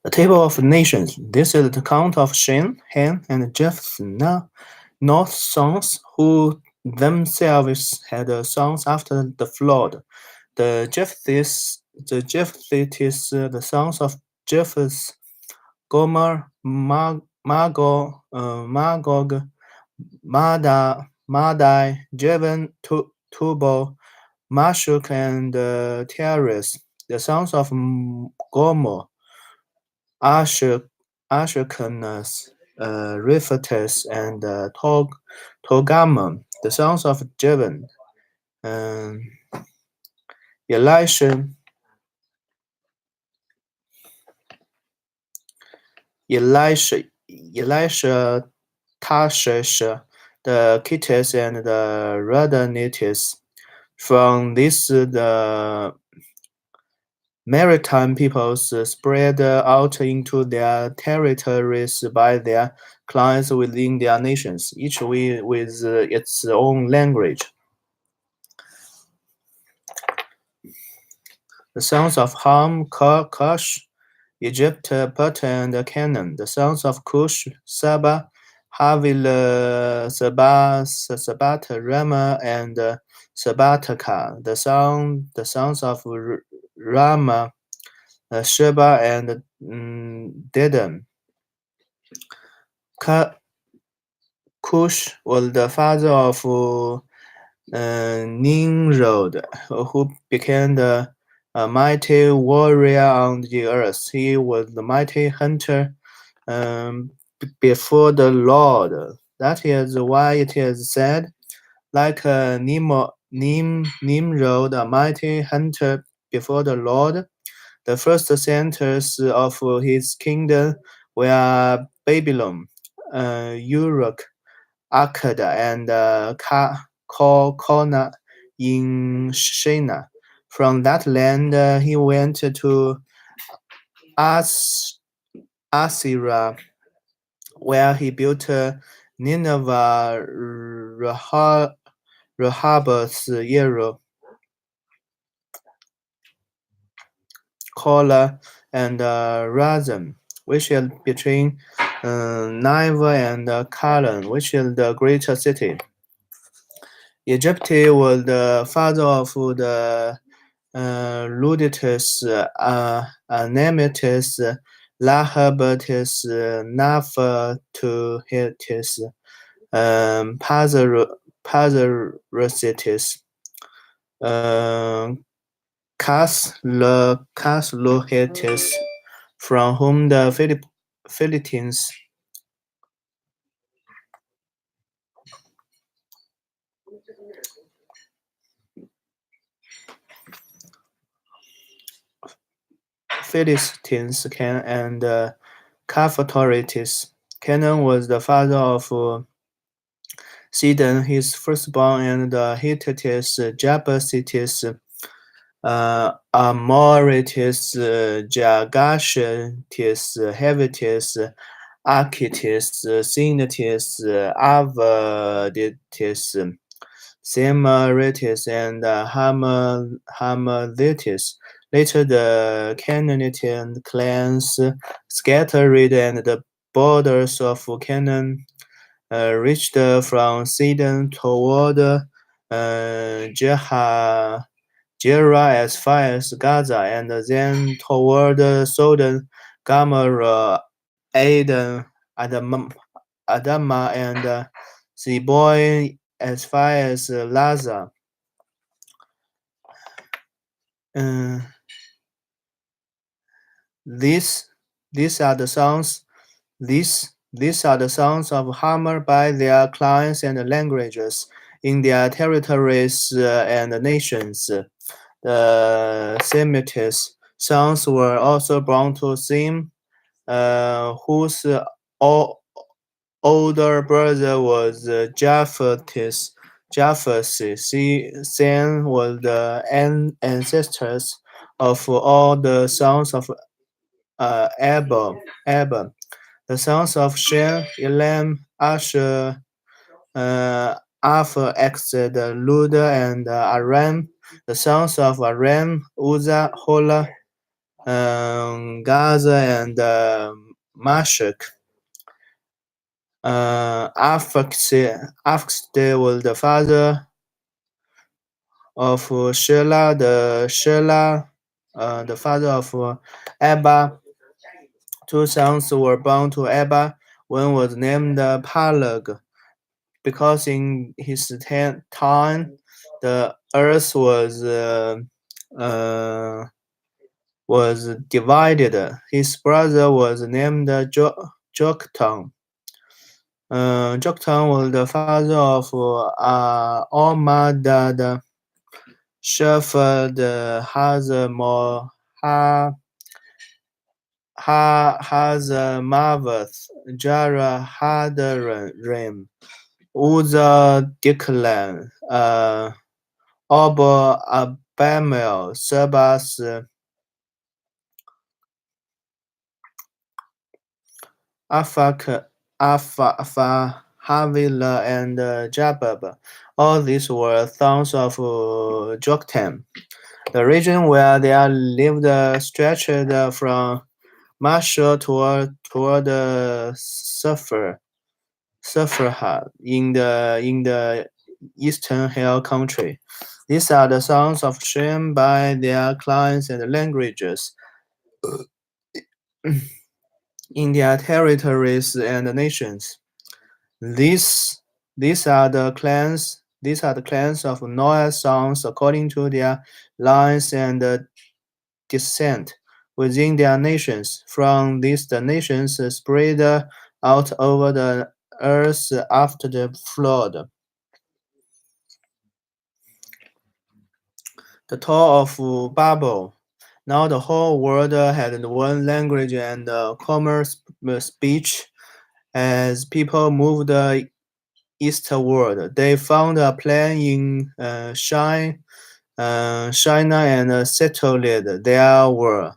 The Table of Nations. This is the count of Shem, Ham, and Japheth's North sons, who themselves had sons after the flood. The Japhethites, the sons of Japheth, Gomer, Magog, Madai, Javan, Tubal, Mashuk, and Tiras. The sons of Gomer, Asherkanus, Riphates, and Togarmah. The sons of Javan, Elisha, Tarshish, the Kittites, and the Radanites. From this, the maritime peoples spread out into their territories by their clans within their nations, each with its own language. The sons of Ham, Cush, Egypt, Put, and Canaan. The sons of Cush, Saba, Havil, Sabat, Rama, and Sabataka. The sons of Rama, Sheba, and Dedan. Cush was the father of Nimrod, who became the mighty warrior on the earth. He was the mighty hunter before the Lord. That is why it is said, like Nimrod, a mighty hunter before the Lord. The first centers of his kingdom were Babylon, Uruk, Akkad, and Kalkona in Shinar. From that land, he went to Assyria, where he built Nineveh, Rehoboth, Kola, and Razan, which is between Nineveh and Calan, which is the greater city. Egypt was the father of the Luditus, Anemitus, Lahabatus, Naphatuhitis, Pazarositis, Caslohitis, from whom the Philippines came, and Caphatoritis. Canaan was the father of Sidon, his firstborn, and Hittites, Jabusites, Amorites, Jagashites, Hevites, Archites, Sinites, Avadites, Samarites, and Hamadites. Later, the Canaanite clans scattered, and the borders of Canaan reached from Sidon toward Jera as far as Gaza, and then toward Sodom, Gomorrah, Adama, and Zeboim as far as Laza. These are the sons. These are the sons of Hamor by their clans and languages in their territories and nations. The Semites sons were also born to Sem, whose older brother was Japheth. Sem was the ancestors of all the sons of Abel. The sons of Shem, Elam, Asher, Arphaxad, Luda, and Aram. The sons of Aram, Uzzah, Hola, Gaza, and Mashak. Arphaxad was the father of Shelah, the father of Abba. Two sons were born to Abba. One was named Peleg, because in his time the earth was divided. His brother was named Joktan. Joktan was the father of Almadad, Shepherd, Hazamor, Hazamavath, Jara, Hadarim, Uzzah, Diklan, Obo, Abamel, Sebas, Afak, Havila, and Jabab. All these were sons of Joktan. The region where they lived stretched from Marshall toward Sepharad in the eastern hill country. These are the sons of Shem by their clans and languages in their territories and nations. These are the clans. These are the clans of Noah's sons according to their lines and descent within their nations. From these, the nations spread out over the earth after the flood. The Tower of Babel. Now the whole world had one language and common speech. As people moved eastward, they found a plain in China and settled there.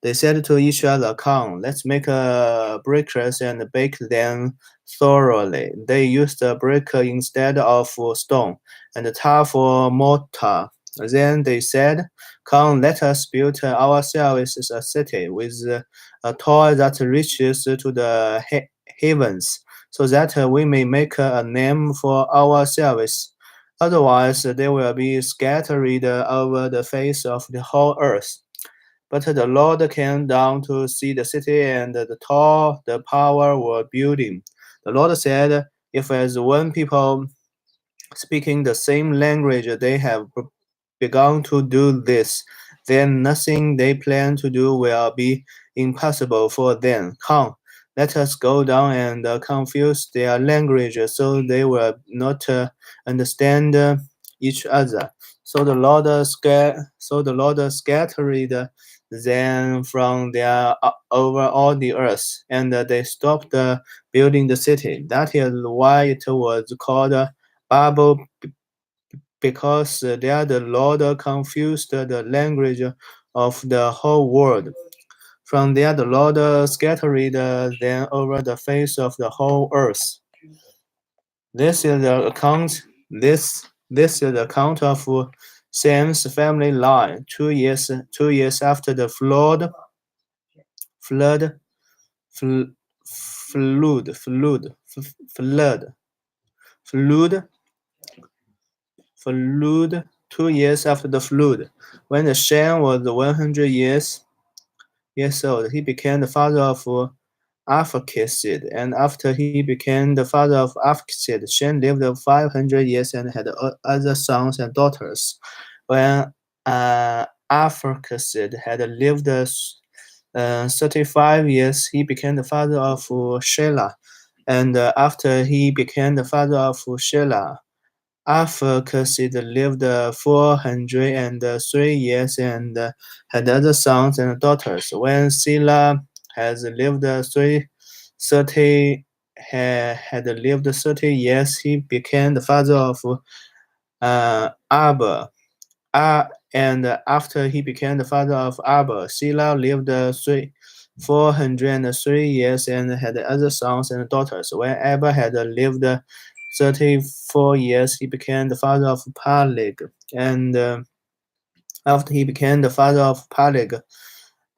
They said to each other, "Come, let's make briquettes and bake them thoroughly." They used a brick instead of stone, and tar for mortar. Then they said, "Come, let us build ourselves a city with a tower that reaches to the heavens, so that we may make a name for ourselves, Otherwise, they will be scattered over the face of the whole earth. But the Lord came down to see the city and the power were building. The Lord said, if as one people speaking the same language they have begun to do this, then nothing they plan to do will be impossible for them. Come, let us go down and confuse their language so they will not understand each other. So the Lord scattered them from their over all the earth, and they stopped building the city. That is why it was called Babel, because there the Lord confused the language of the whole world. From there the Lord scattered them over the face of the whole earth. This is the account. This is the account of Sam's family line. 2 years after the flood, fl- flood, flood, flood, flood, flood. 2 years after the flood, when the Shem was 100 years old, he became the father of Arphaxad, and after he became the father of Arphaxad, Shem lived 500 years and had other sons and daughters. When Arphaxad had lived 35 years, he became the father of Shelah, and after he became the father of Shelah, Arphaxad lived 403 years and had other sons and daughters. When Selah had lived 30 had lived 30 years, he became the father of Abba. And after he became the father of Abba, Selah lived 403 years and had other sons and daughters. When Abba had lived 34 years, he became the father of Peleg. And after he became the father of Peleg,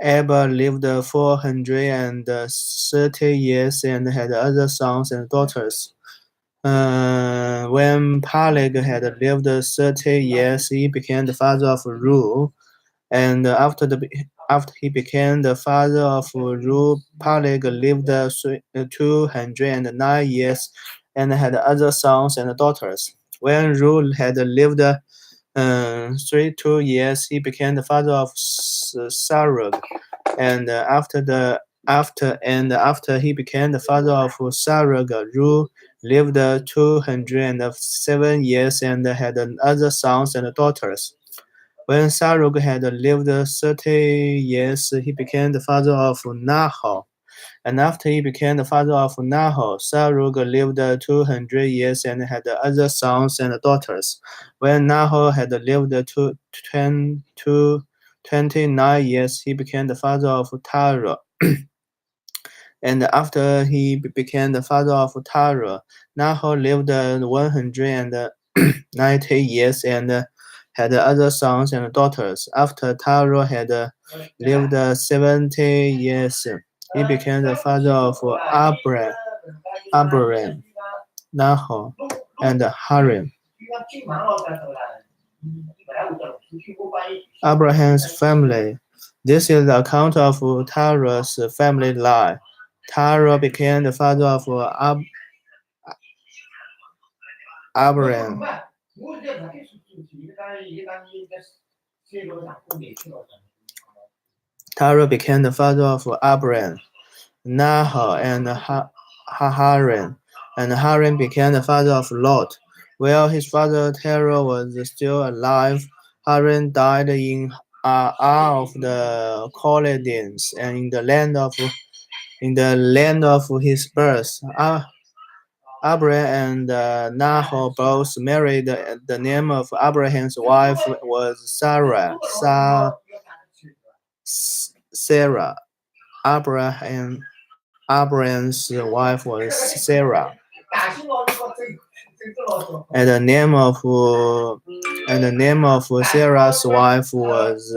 Abba lived 430 years and had other sons and daughters. When Peleg had lived 30 years, he became the father of Ru. And after he became the father of Ru, Peleg lived 209 years and had other sons and daughters. When Ru had lived 32 years, he became the father of Sarug. And after he became the father of Sarug, Ru lived 207 years and had other sons and daughters. When Sarug had lived 30 years, he became the father of Nahor. And after he became the father of Nahor, Sarug lived 200 years and had other sons and daughters. When Nahor had lived 29 years, he became the father of Terah. And after he became the father of Terah, Nahor lived 190 years and had other sons and daughters. After Terah had lived 70 years, he became the father of Abraham, Nahor, and Haran. Abraham's family. This is the account of Terah's family line. Terah became the father of Abraham. Terah became the father of Abraham, Nahor, and Haran. And Haran became the father of Lot. While his father Terah was still alive, Haran died in Ar of the Chaldeans and in the land of his birth. Abraham and Nahor both married. The name of Abraham's wife was Sarah. Sarah. Abraham's wife was Sarah. And the name of Sarah's wife was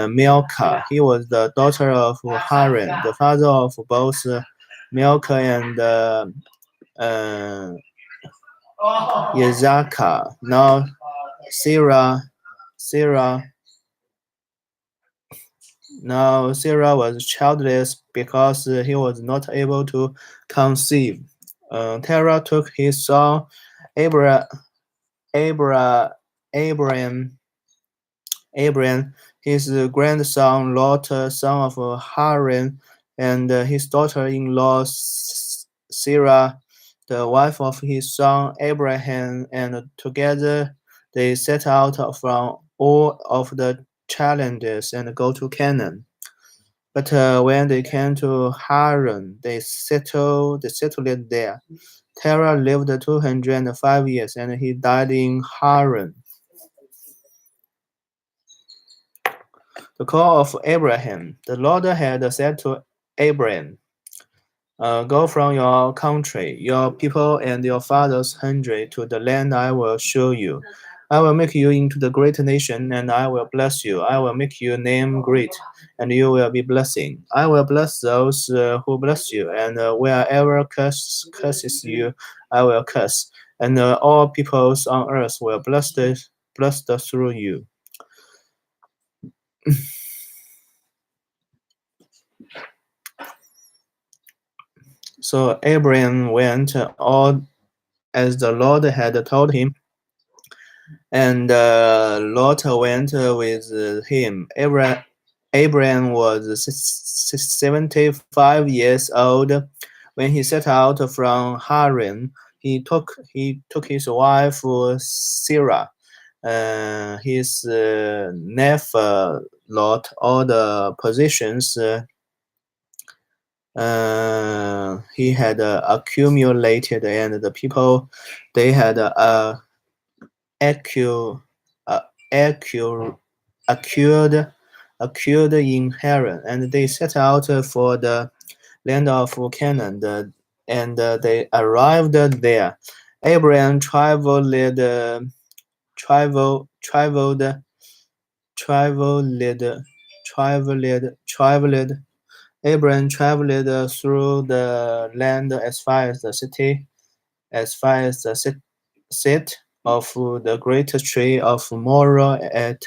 Milcah. He was the daughter of Haran, the father of both Milcah and Isaac. Now Sarah Sarah was childless because he was not able to conceive. Terah took his son Abra, Abra, Abraham, Abraham, his grandson Lot, son of Haran, and his daughter-in-law Sarah, the wife of his son Abraham, and together they set out from all of the challenges and go to Canaan. But when they came to Haran, they settled there. Terah lived 205 years, and he died in Haran. The call of Abraham. The Lord had said to Abraham, Go from your country, your people, and your father's country to the land I will show you. I will make you into the great nation, and I will bless you. I will make your name great, and you will be blessing. I will bless those who bless you, and wherever curses you, I will curse. And all peoples on earth will blessed through you. So Abraham went all as the Lord had told him, and Lot went with him. Abraham was 75 years old when he set out from Haran. He took his wife Sarah, his nephew Lot, all the possessions he had accumulated, and the people they had acquired in Haran, and they set out for the land of Canaan, and they arrived there. Abraham traveled, traveled, traveled, traveled, traveled. Abraham traveled through the land as far as the city, as far as the seat of the great tree of Morah at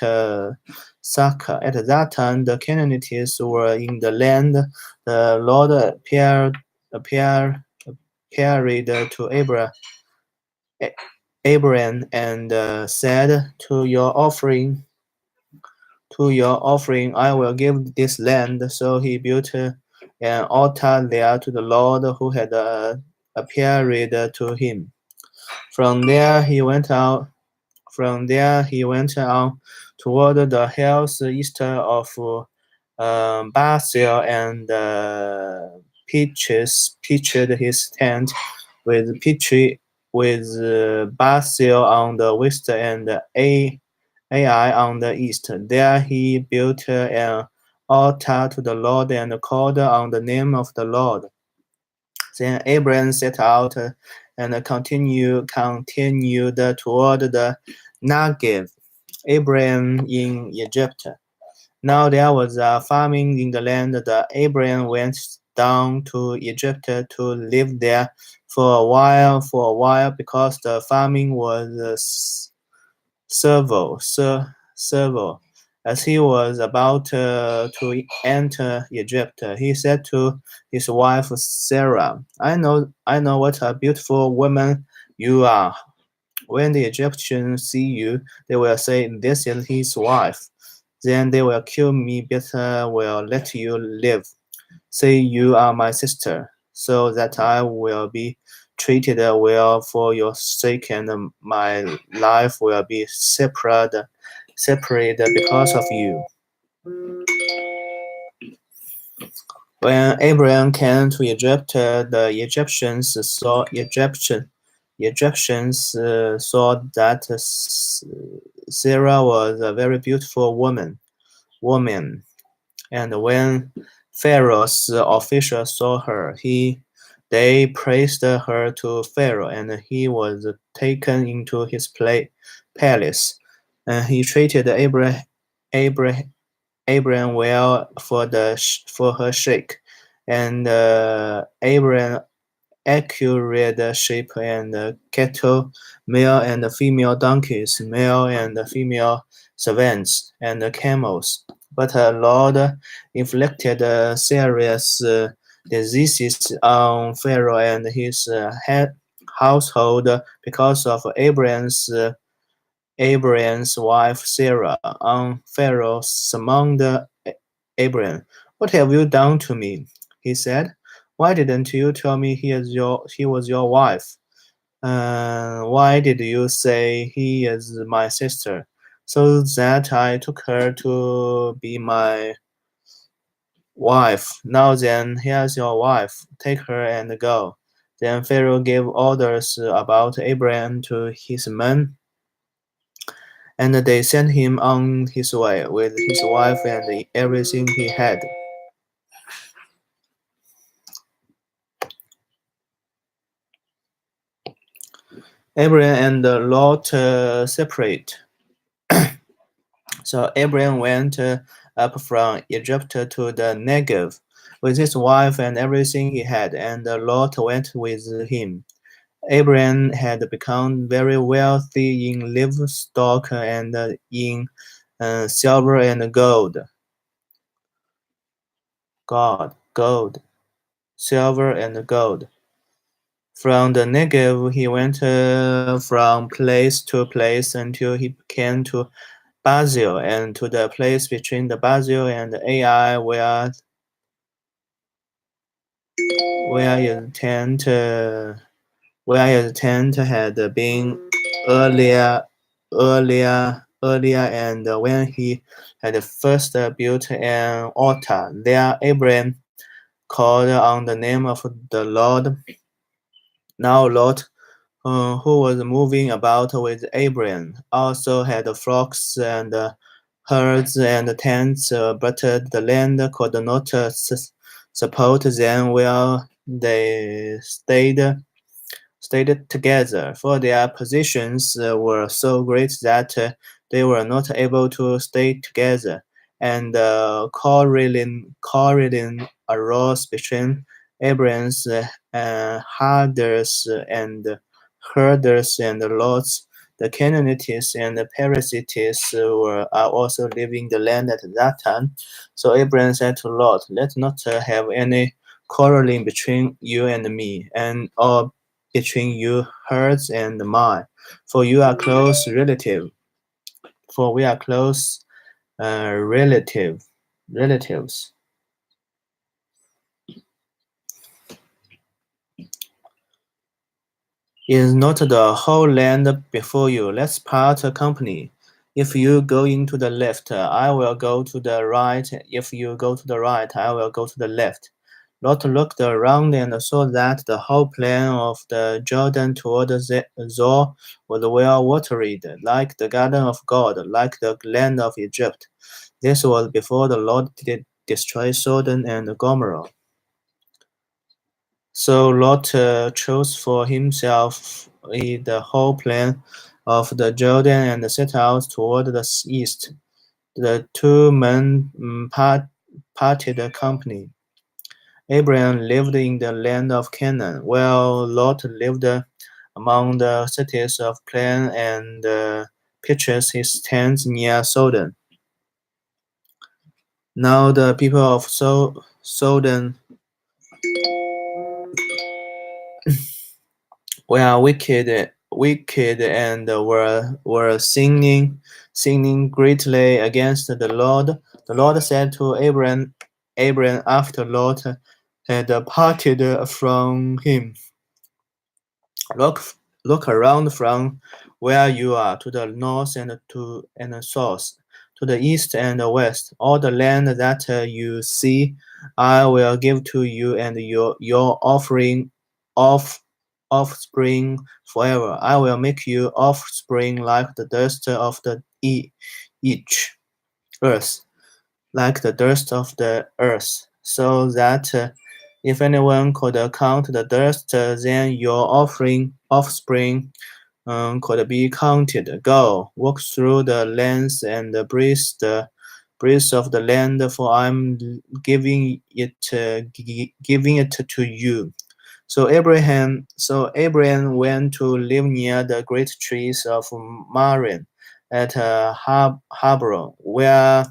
Saka. At that time, the Canaanites were in the land. The Lord appeared to Abraham and said, To your offering I will give this land. So he built an altar there to the Lord who had appeared to him. From there he went on toward the hills east of Basil and pitched his tent with Basil on the west and Ai on the east. There he built an altar to the Lord and called on the name of the Lord. Then Abraham set out and continued toward the Negev. Abraham in Egypt. Now there was a famine in the land. Abraham went down to Egypt to live there for a while, because the famine was severe. As he was about to enter Egypt, he said to his wife Sarah, I know what a beautiful woman you are. When the Egyptians see you, they will say, This is his wife. Then they will kill me, but will let you live. Say you are my sister, so that I will be treated well for your sake, and my life will be separate because of you. When Abraham came to Egypt, the Egyptians saw that Sarah was a very beautiful woman, and when Pharaoh's officials saw her, they praised her to Pharaoh, and he was taken into his palace. And he treated Abraham well for her sake, and accurate sheep and cattle, male and female donkeys, male and female servants, and camels. But Lord inflicted serious diseases on Pharaoh and his household because of Abraham's wife Sarah. Pharaoh summoned Abraham. "What have you done to me?" he said. "Why didn't you tell me he was your wife? Why did you say he is my sister? So that I took her to be my wife. Now then, here's your wife. Take her and go." Then Pharaoh gave orders about Abraham to his men, and they sent him on his way with his wife and everything he had. Abraham and Lot separate. So Abraham went up from Egypt to the Negev with his wife and everything he had, and Lot went with him. Abraham had become very wealthy in livestock and in silver and gold, silver and gold. From the Negev, he went from place to place until he came to Basil and to the place between the Basil and Ai where his tent had been earlier and when he had first built an altar there. Abraham called on the name of the Lord. Now Lot, who was moving about with Abraham, also had flocks and herds and tents, but the land could not support them while they stayed together, for their positions were so great that they were not able to stay together. And quarreling arose between Abraham's herders and Lot's. The Canaanites and the Perizzites are also living the land at that time. So Abraham said to Lot, "Let not have any quarreling between you and me, and or between you herds and mine, for you are close relative. For we are close relatives. Is not the whole land before you? Let's part company. If you go into the left, I will go to the right. If you go to the right, I will go to the left." Lot looked around and saw that the whole plain of the Jordan toward Zor was well watered, like the garden of God, like the land of Egypt. This was before the Lord did destroy Sodom and Gomorrah. So Lot chose for himself the whole plain of the Jordan and set out toward the east. The two men parted company. Abraham lived in the land of Canaan, while Lot lived among the cities of plain and pitched his tents near Sodom. Now the people of Sodom were wicked and were sinning greatly against the Lord. The Lord said to Abraham after Lot had departed from him, Look around from where you are to the north and the south, to the east and the west. All the land that you see, I will give to you and your offspring forever. I will make you offspring like the dust of the each earth, like the dust of the earth, so that if anyone could count the dust, then your offspring could be counted. Go, walk through the lands and breeze of the land, for I'm giving it to you. So Abraham went to live near the great trees of Marin at Hebron, where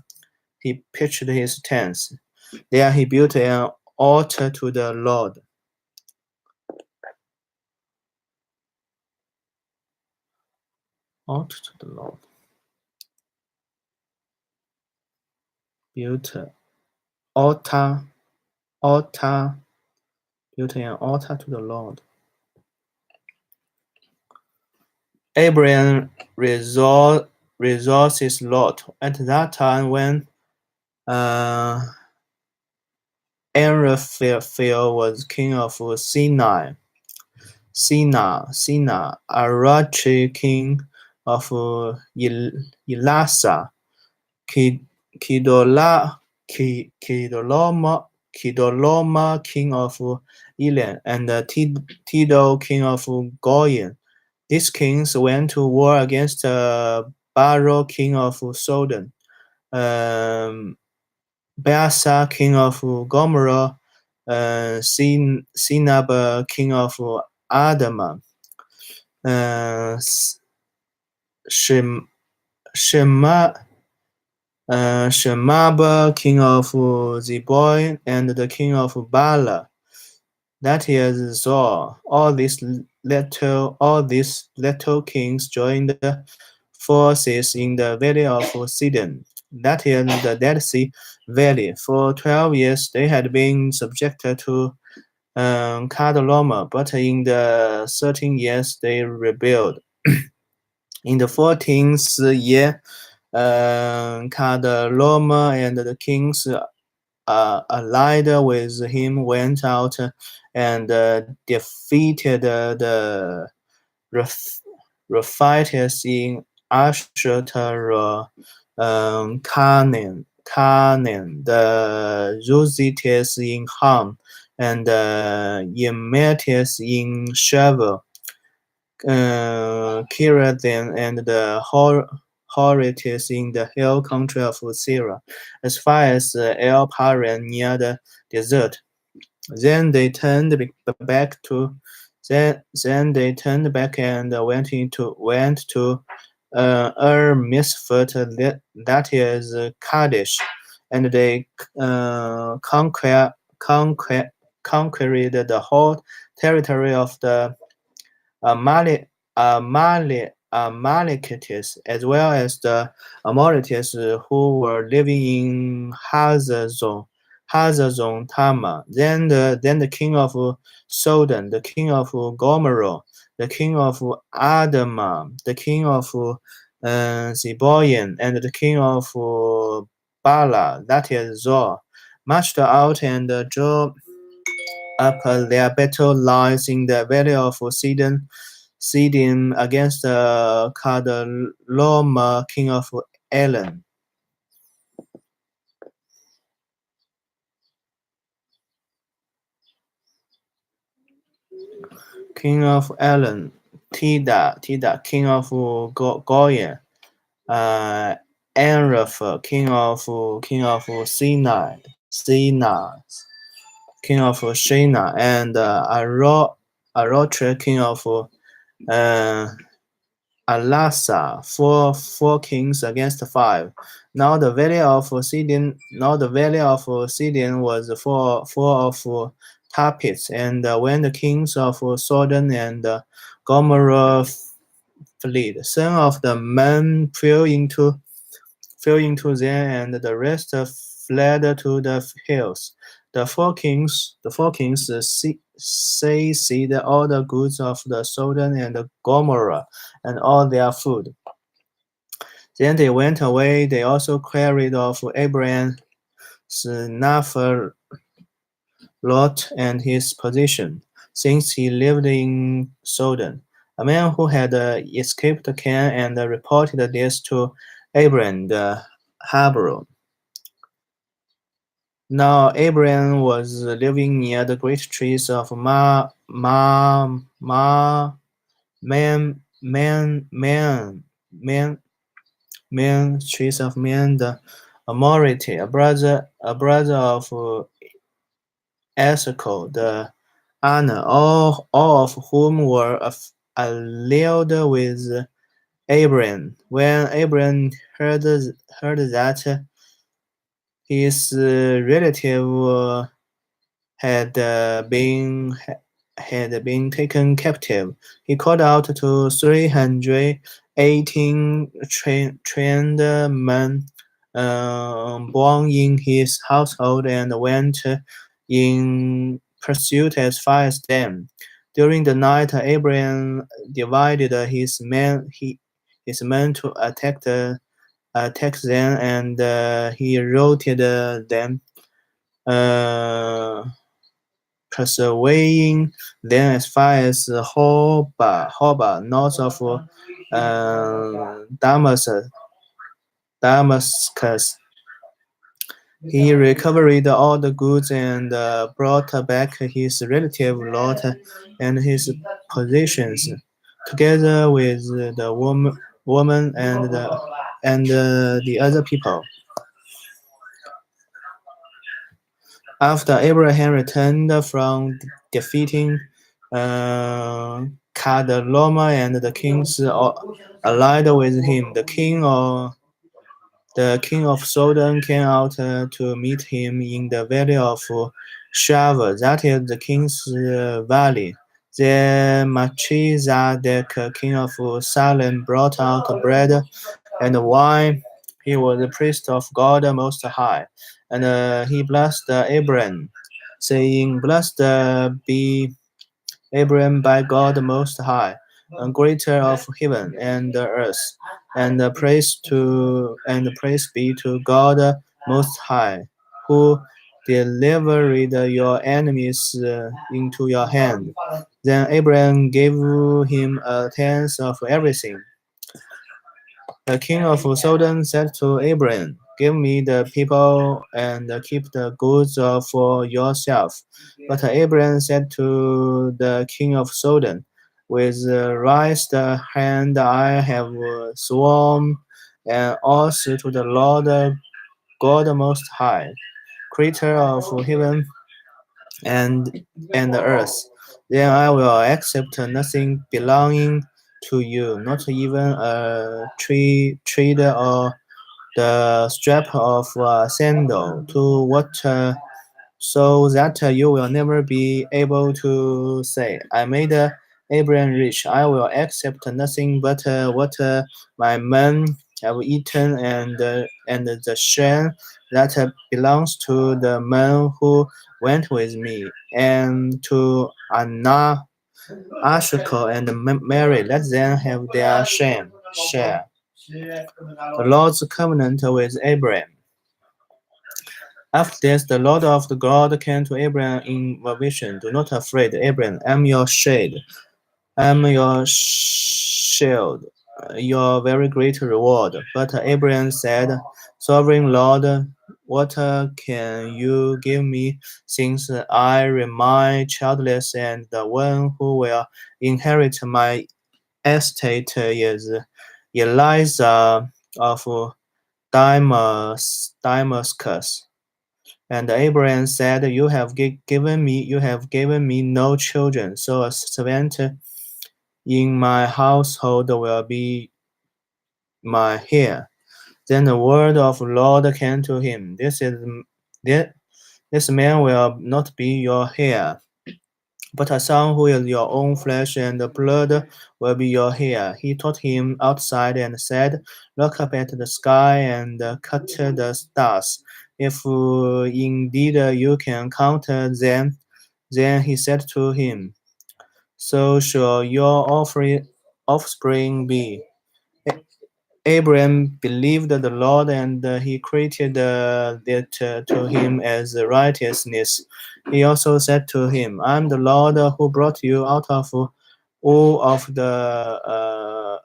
he pitched his tents. There he built an altar to the Lord. Altar to the Lord. Built altar, altar, built an altar to the Lord. Abraham resources Lot. At that time, when Anraphel was king of Sinai, Arachi king of Elasa, Kidoloma king of Elam, and Tidal king of Goyim. These kings went to war against Baro king of Sodom, Beasa king of Gomorrah, Sinab king of Adama, Shema Shemab king of Zeboim, and the king of Bala. That is Zor. All these little kings joined forces in the valley of Sidon. That is the Dead Sea Valley. For 12 years they had been subjected to Kadoloma, but in the 13 years they rebelled. In the 14th year, Kadoloma and the kings allied with him went out and defeated the Rephites in Ashtar, Canaan, the Zuzites in Ham, and the Yemetites in Shevel, Kirathim, and the Horites in the hill country of Syria, as far as El Paran near the desert. Then they turned back and went to Misfit, that is Kadesh, and they conquered the whole territory of the Amalekites, as well as the Amorites who were living in Hazazon Tamar. Then the king of Sodom, the king of Gomorrah, the king of Adama, the king of Zeboim, and the king of Bala, that is Zor, marched out and drew up their battle lines in the valley of Sidon against Kadoloma, king of Elam. King of Elam, Tida, king of Goyim, Anraph, king of Sinai, king of Shinar, and Arotre, king of Alasa, four kings against five. Now the valley of Sidon was full of tar pits, and when the kings of Sodom and Gomorrah fled, some of the men fell into them, and the rest fled to the hills. The four kings seized all the goods of the Sodom and Gomorrah and all their food. Then they went away. They also carried off Abraham's Naphtali Lot and his possession, since he lived in Sodom. A man who had escaped came and reported this to Abraham the Hebrew. Now Abraham was living near the great trees of trees of Man, the Amorite, a brother of Esau, the Anna, all of whom were allied with Abraham. When Abraham heard that his relative had been taken captive, he called out to 318 trained men born in his household and went in pursuit as far as them. During the night, Abraham divided his men to attack them, and he routed them. Uh, Pursuing them as far as Hoba, north of Damascus. He recovered all the goods and brought back his relative Lot and his possessions, together with the woman and the other people. After Abraham returned from defeating Kedorlaomer and the kings allied with him, the king of Sodom came out to meet him in the valley of Shava, that is the king's valley. Then Melchizedek, king of Salem, brought out bread and wine. He was the priest of God Most High, and he blessed Abraham, saying, "Blessed be Abraham by God Most High, and Creator of heaven and earth, and praise be to God Most High, who delivered your enemies into your hand." Then Abraham gave him a tenth of everything. The king of Sodom said to Abraham, "Give me the people and keep the goods for yourself." But Abraham said to the king of Sodom, "With raised hand I have sworn an oath to the Lord God Most High, creator of heaven and the earth. Then I will accept nothing belonging to you, not even a trade or the strap of a sandal, to what so that you will never be able to say, I made Abraham rich. I will accept nothing but what my men have eaten and the share that belongs to the men who went with me, and to Anna, Ashkel, and Mary. Let them have their share. The Lord's covenant with Abraham. After this, the Lord of the God came to Abraham in a vision. Do not afraid, Abraham. I am your shade. I am your shield, your very great reward. But Abraham said, Sovereign Lord, what can you give me, since I remain childless, and the one who will inherit my estate is Eliza of Damascus? And Abraham said, You have given me no children, so a servant in my household will be my heir. Then the word of the Lord came to him. This man will not be your heir, but a son who is your own flesh and blood will be your heir. He took him outside and said, Look up at the sky and cut the stars. If indeed you can count them. Then he said to him, So shall your offspring be. Abraham believed the Lord, and he credited it to him as righteousness. He also said to him, I am the Lord who brought you out of all of the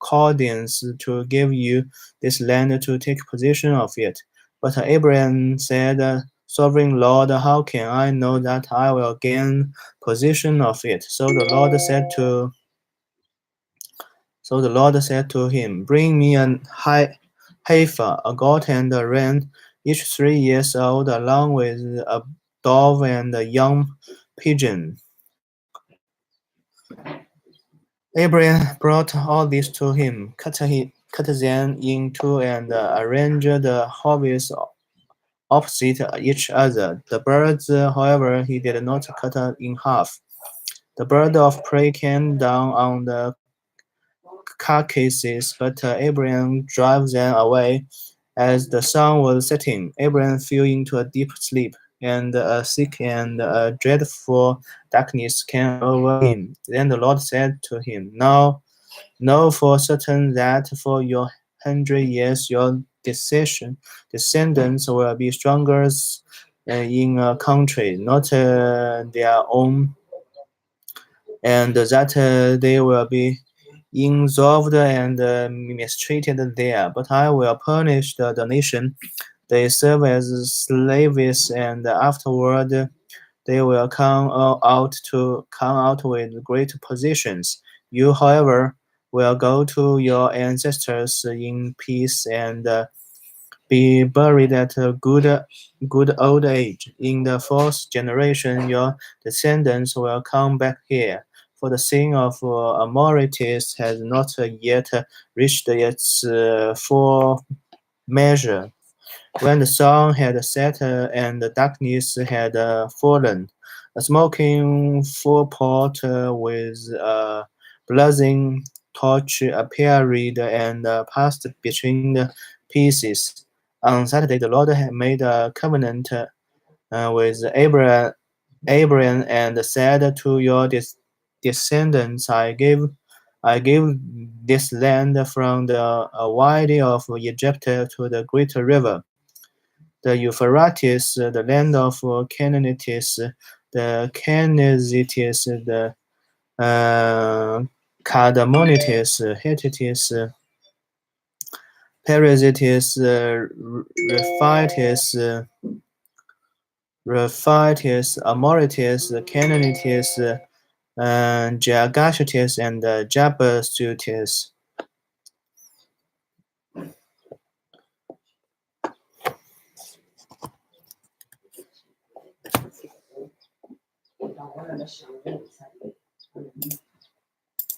Chaldeans to give you this land to take possession of it. But Abraham said, Sovereign Lord, how can I know that I will gain possession of it? So the Lord said to him, Bring me a heifer, a goat, and a ram, each 3 years old, along with a dove and a young pigeon. Abraham brought all this to him, cut them in two, and arranged the hobbits opposite each other. The birds, however, he did not cut in half. The bird of prey came down on the carcasses, but Abraham drove them away. As the sun was setting, Abraham fell into a deep sleep, and a thick and dreadful darkness came over him. Then the Lord said to him, Now know for certain that for your 100 years your descendants will be strongest in a country, not their own, and that they will be involved and mistreated there. But I will punish the nation they serve as slaves, and afterward they will come out with great positions. You, however, will go to your ancestors in peace and be buried at a good old age. In the fourth generation, your descendants will come back here. For the sin of Amorites has not yet reached its full measure. When the sun had set and the darkness had fallen, a smoking four-pot with a blazing torch appeared and passed between the pieces. On Saturday, the Lord had made a covenant with Abraham and said to your descendants, I give this land from the wide of Egypt to the great river, the Euphrates, the land of Canaanites, the Kenizzites, the Cadmonites, Hittites, Perizzites, Rephites, Amorites, Canaanites, Girgashites, and Jebusites.